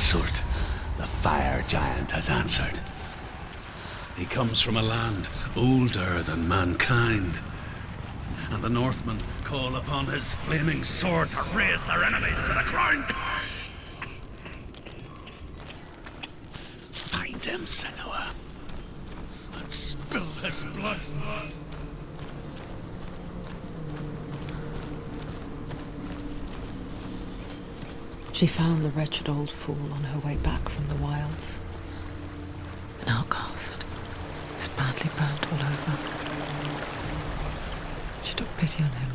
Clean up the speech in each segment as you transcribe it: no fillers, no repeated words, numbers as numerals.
Surt, the fire giant, has answered. He comes from a land older than mankind, and the Northmen call upon his flaming sword to raze their enemies to the ground. Find him, Senua, and spill his blood. She found the wretched old fool on her way back from the wilds. An outcast. He was badly burnt all over. She took pity on him,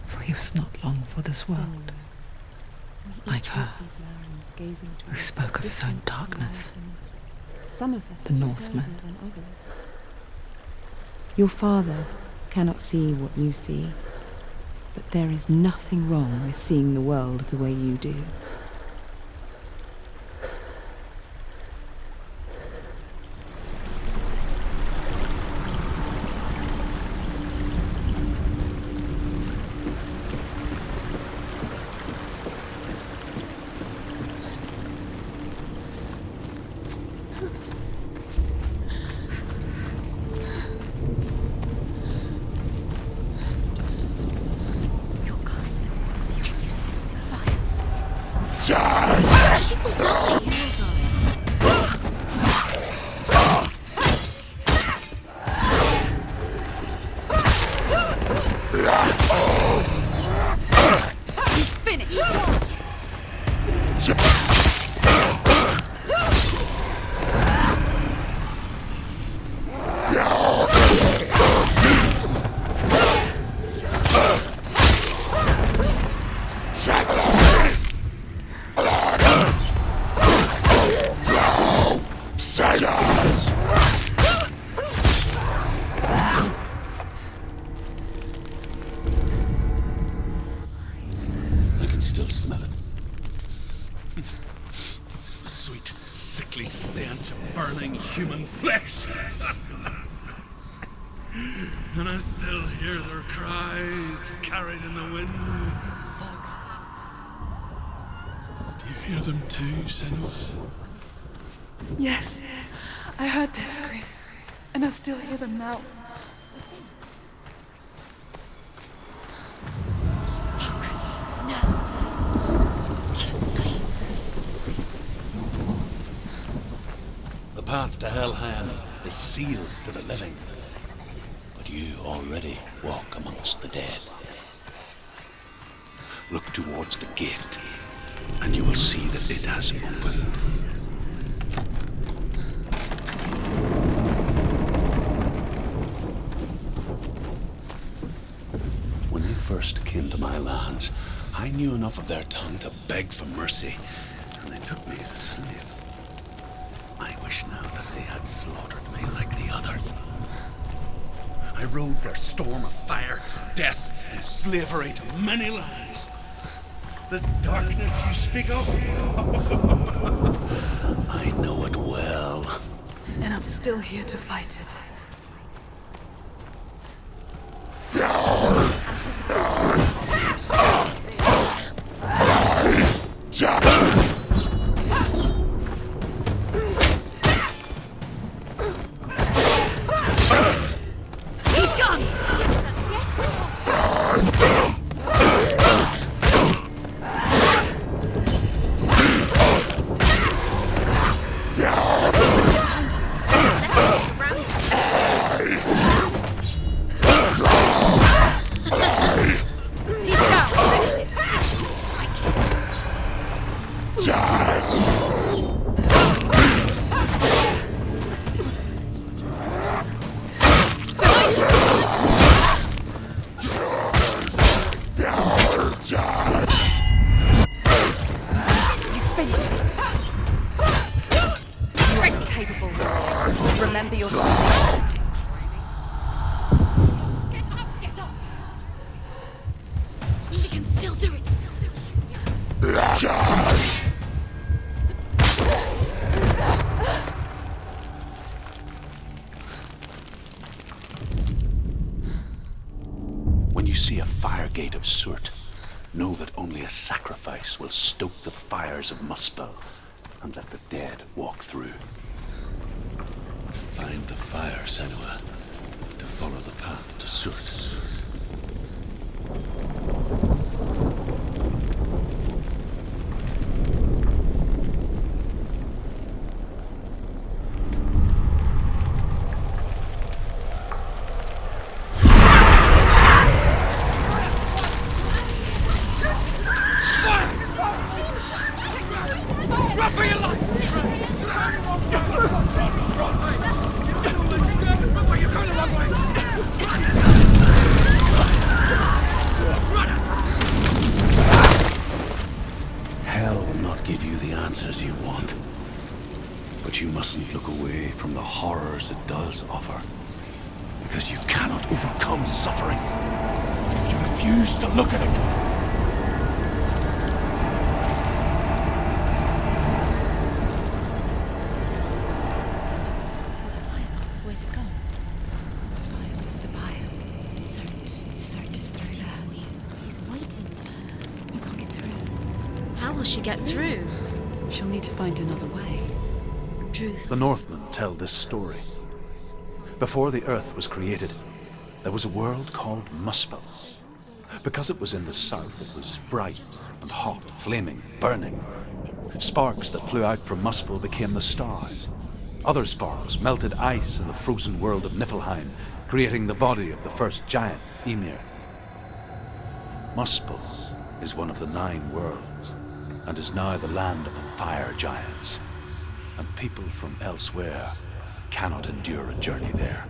for he was not long for this world. Like her, who spoke of his own darkness. The Northmen. Your father cannot see what you see. But there is nothing wrong with seeing the world the way you do. Human flesh. And I still hear their cries carried in the wind. Do you hear them too, Senua? Yes, I heard their screams, and I still hear them now. Focus. No. Follow the screams. The path to Helheim is sealed to the living, but you already walk amongst the dead. Look towards the gate, and you will see that it has opened. When they first came to my lands, I knew enough of their tongue to beg for mercy, and they took me as a slave. I wish now that they had slaughtered me like the others. I rode their storm of fire, death, and slavery to many lands. This darkness you speak of, I know it well. And I'm still here to fight it. Remember your time. Get up! She can still do it. When you see a fire gate of Surt, know that only a sacrifice will stoke the fires of Muspel and let the dead walk through. Find the fire, Senua, to follow the path to Surt. Hell will not give you the answers you want. But you mustn't look away from the horrors it does offer. Because you cannot overcome suffering. You refuse to look at it. Where's it gone? The fire's just the fire. Surt is through there. He's waiting for her. You can't get through. How will she get through? She'll need to find another way. Truth. The Northmen tell this story. Before the earth was created, there was a world called Muspel. Because it was in the south, it was bright and hot, flaming, burning. Sparks that flew out from Muspel became the stars. Other sparks melted ice in the frozen world of Niflheim, creating the body of the first giant, Ymir. Muspel is one of the 9 worlds, and is now the land of the fire giants. And people from elsewhere cannot endure a journey there.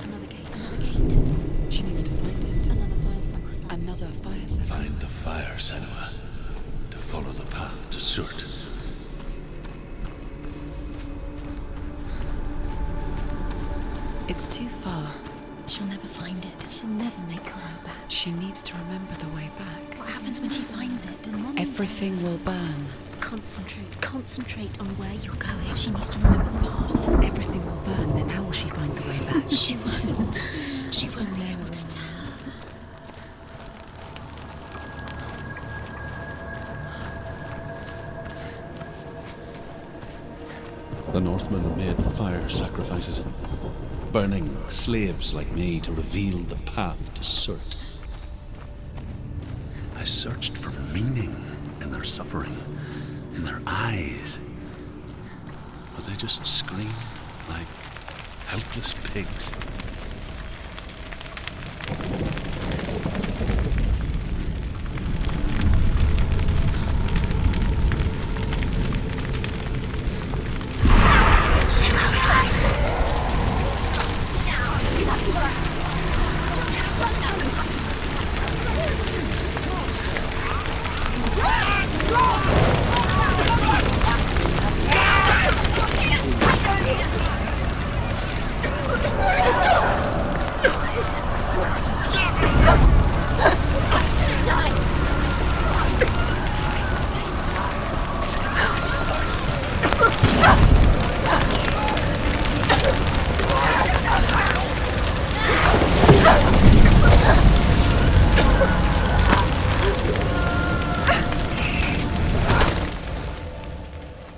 Another gate. She needs to find it. Another fire sacrifice. Another fire sacrifice. Find the fire, Senua, to follow the path to Surt. It's too far. She'll never find it. She'll never make her way back. She needs to remember the way back. What happens when she finds it? Everything will burn. Concentrate on where you're going. She needs to remember the path. Everything will burn, then how will she find the way back? She won't. She won't be able to tell. The Northmen made fire sacrifices, burning slaves like me to reveal the path to Surt. I searched for meaning in their suffering, in their eyes, but they just screamed like helpless pigs.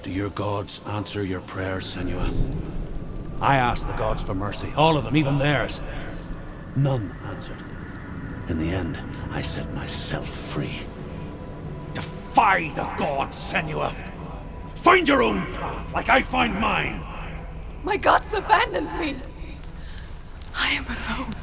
Do your gods answer your prayers, Senua? I asked the gods for mercy, all of them, even theirs. None answered. In the end, I set myself free. Defy the gods, Senua! Find your own path, like I find mine! My gods abandoned me! I am alone.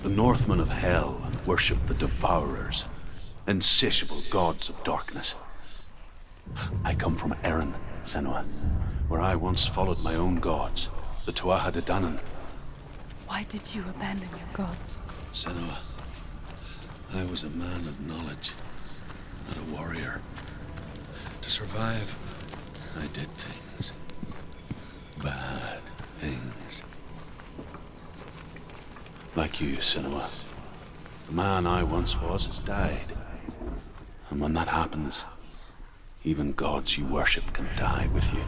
The Northmen of Hell worship the Devourers, insatiable gods of darkness. I come from Erin, Senua, where I once followed my own gods, the Tuatha De Danann. Why did you abandon your gods? Senua, I was a man of knowledge, not a warrior. To survive, I did things. Bad things. Like you, Senua. The man I once was has died. And when that happens, even gods you worship can die with you.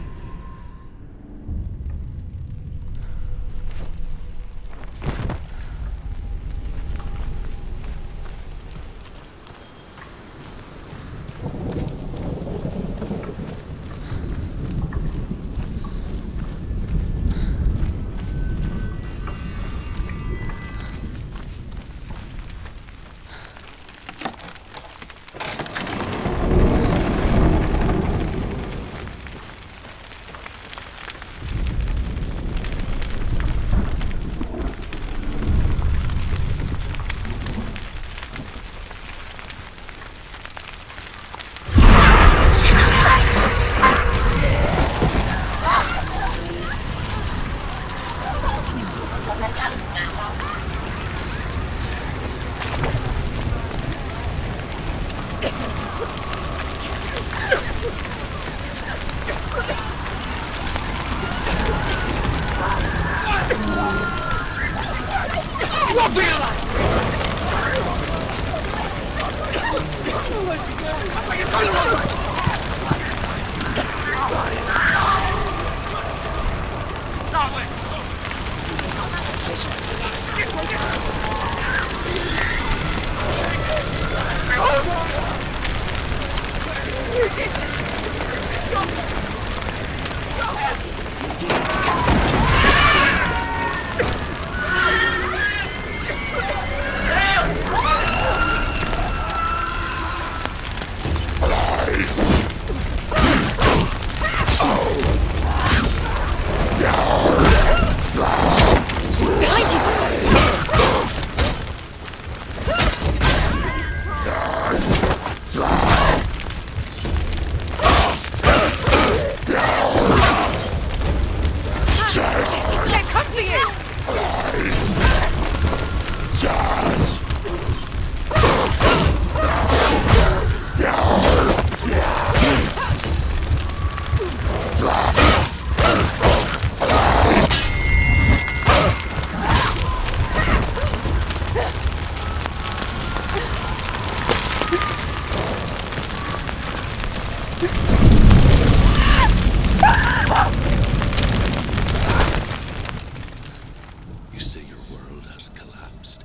You say your world has collapsed.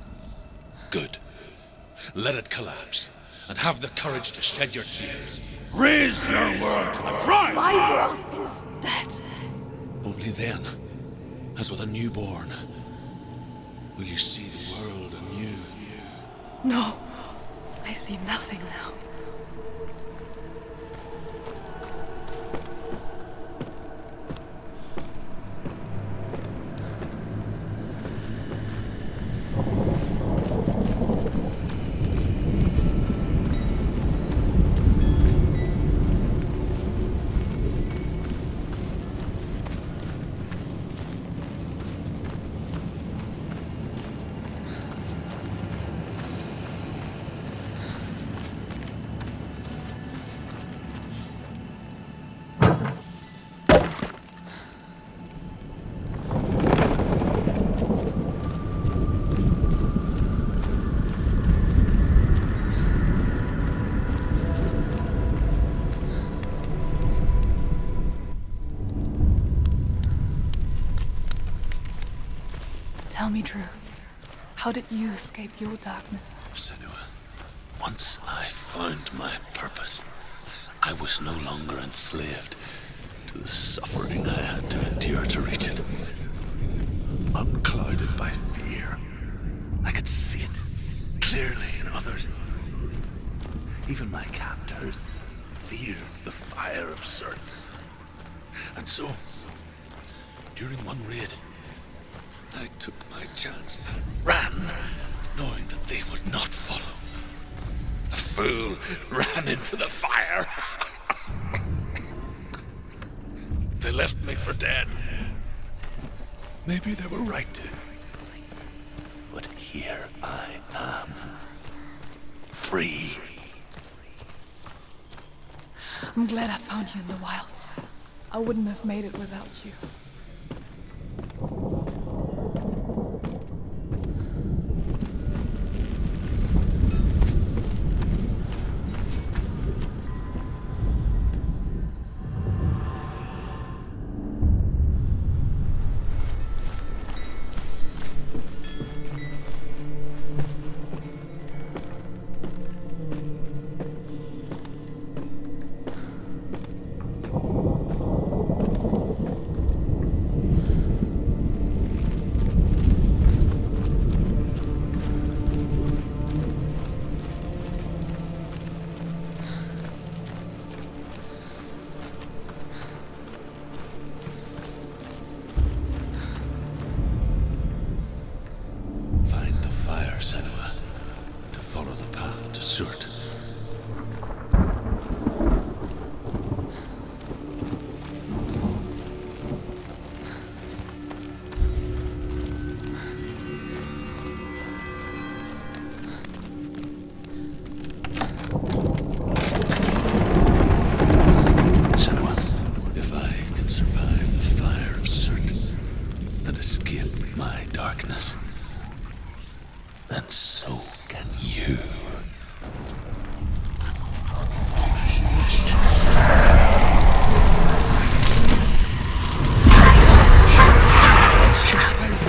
Good. Let it collapse, and have the courage to shed your tears. Raise your world to the prime! My world is dead. Only then, as with a newborn, will you see the world anew. No, I see nothing now. Tell me truth. How did you escape your darkness? Senua, once I found my purpose, I was no longer enslaved to the suffering I had to endure to reach it. Unclouded by fear, I could see it clearly in others. Even my captors feared the fire of Surt. And so, during one raid, I took my chance and ran, knowing that they would not follow. The fool ran into the fire. They left me for dead. Maybe they were right to. But here I am. Free. I'm glad I found you in the wilds. I wouldn't have made it without you. Senua, to follow the path to Surt. Senua, if I can survive the fire of Surt and escape my darkness, then so can you.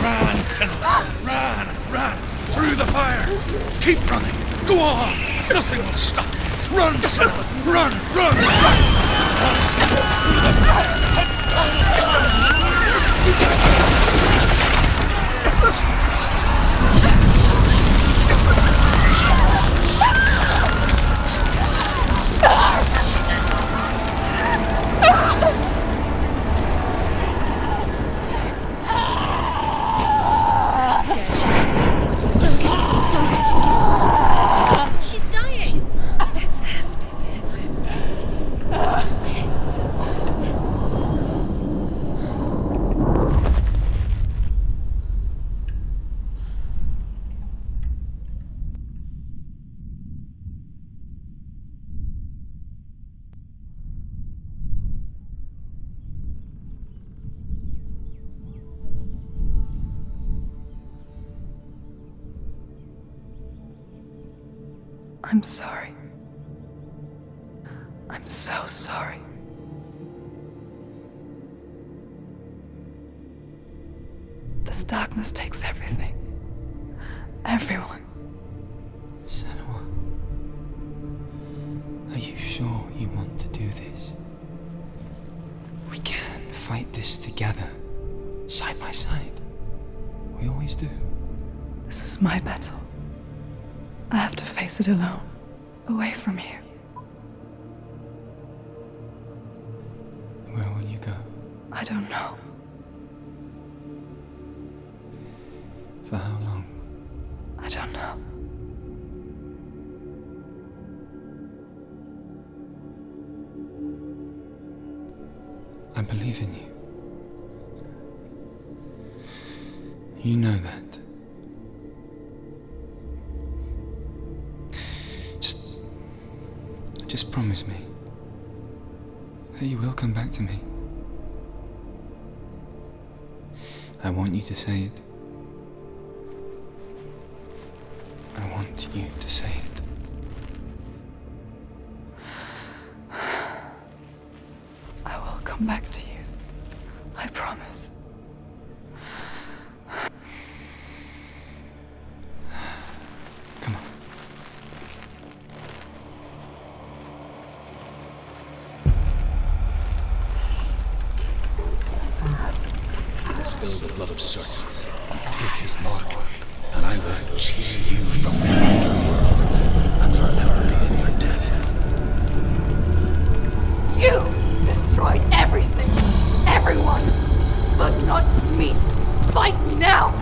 Run, Senua! Run! Through the fire! Keep running! Go on! Nothing will stop! Run, Senua! Run! Run, Senua! Through the fire! She's dying! It's him. I'm sorry. I'm so sorry. This darkness takes everything. Everyone. Senua, are you sure you want to do this? We can fight this together, side by side. We always do. This is my battle. I have to face it alone, away from here. Where will you go? I don't know. For how long? I don't know. I believe in you. You know that. Just promise me that you will come back to me. I want you to say it. I want you to say it. I will come back to you. I promise. Come on. Spill the blood of Surt. Take his mark, and I will cheer you from the underworld and forever be in your debt. You destroyed everything, everyone, but not me. Fight me now.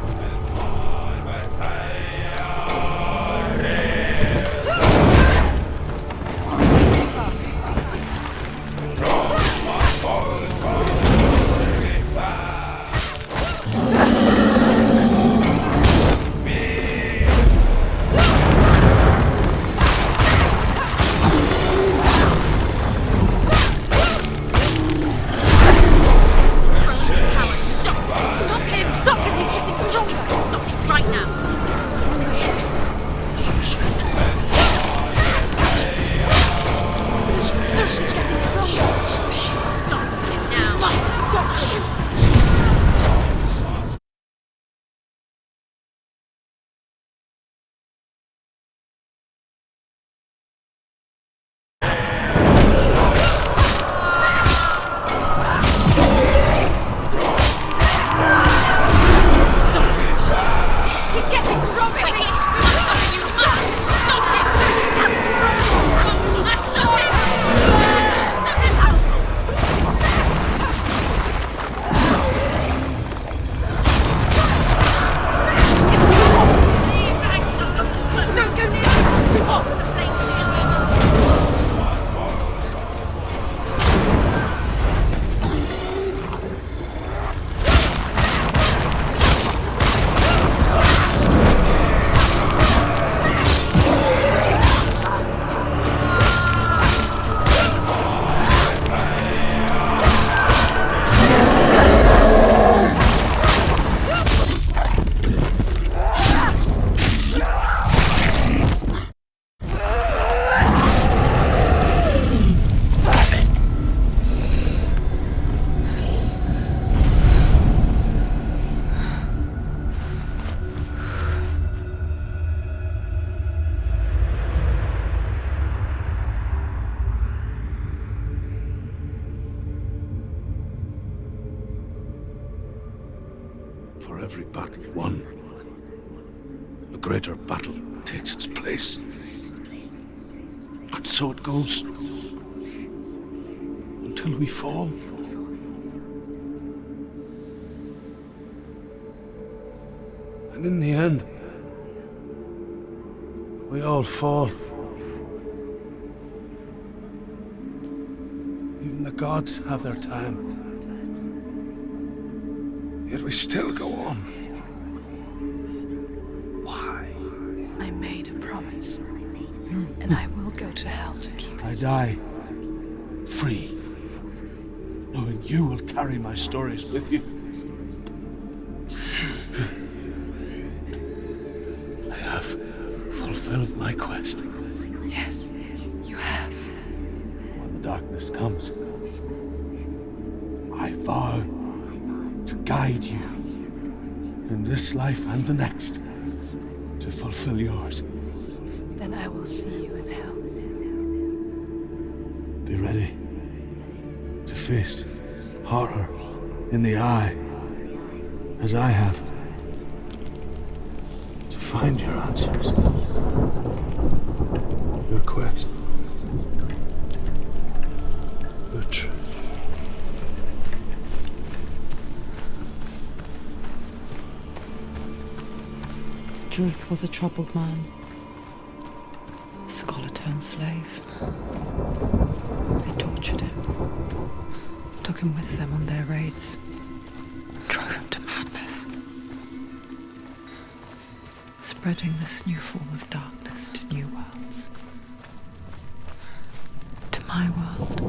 For every battle won, a greater battle takes its place. And so it goes. Until we fall. And in the end, we all fall. Even the gods have their time. Yet we still go on. Why? I made a promise, and I will go to hell to keep it. I die free, knowing you will carry my stories with you. I have fulfilled my quest. Yes, you have. When the darkness comes, I vow to guide you in this life and the next to fulfill yours. Then I will see you in hell. Be ready to face horror in the eye, as I have. To find your answers. Your quest. Your truth. Druth was a troubled man. A scholar turned slave. They tortured him. Took him with them on their raids. Drove him to madness. Spreading this new form of darkness to new worlds. To my world.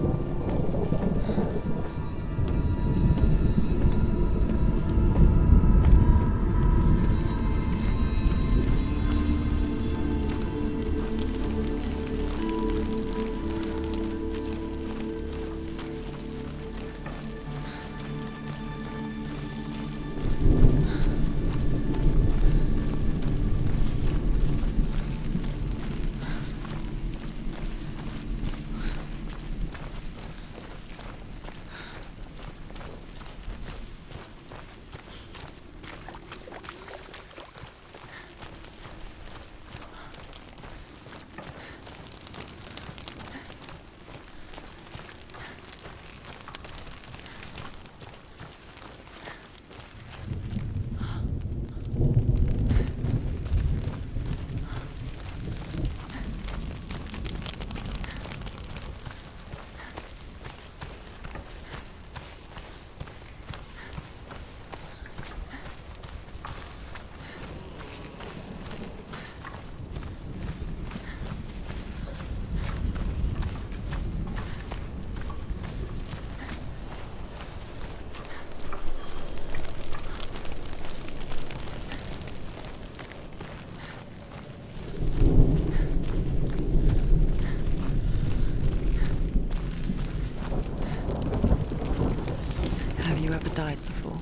Died before?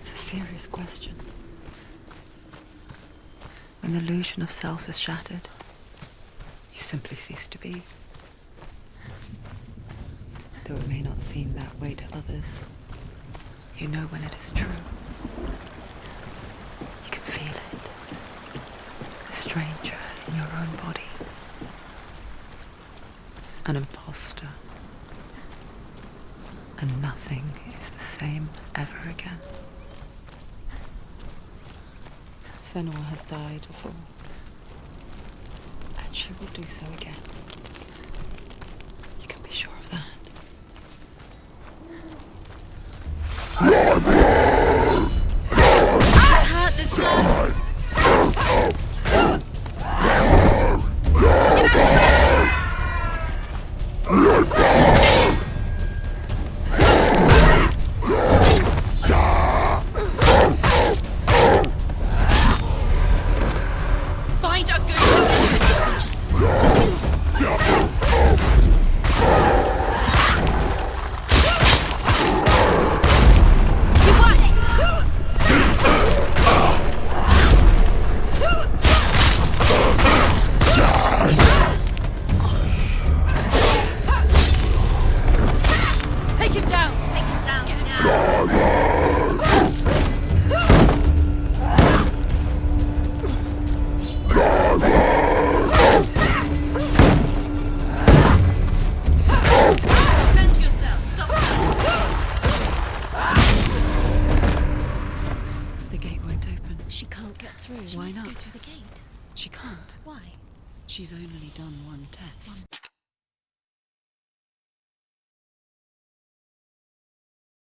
It's a serious question. When the illusion of self is shattered, you simply cease to be. Though it may not seem that way to others, you know when it is true. You can feel it. A stranger in your own body. An imposter. And nothing is the same ever again. Senua has died before, and she will do so again. You can be sure of that. It's hurt this time. You what? get through. She Why needs to go not? through the gate. She can't. Why? She's only done one test.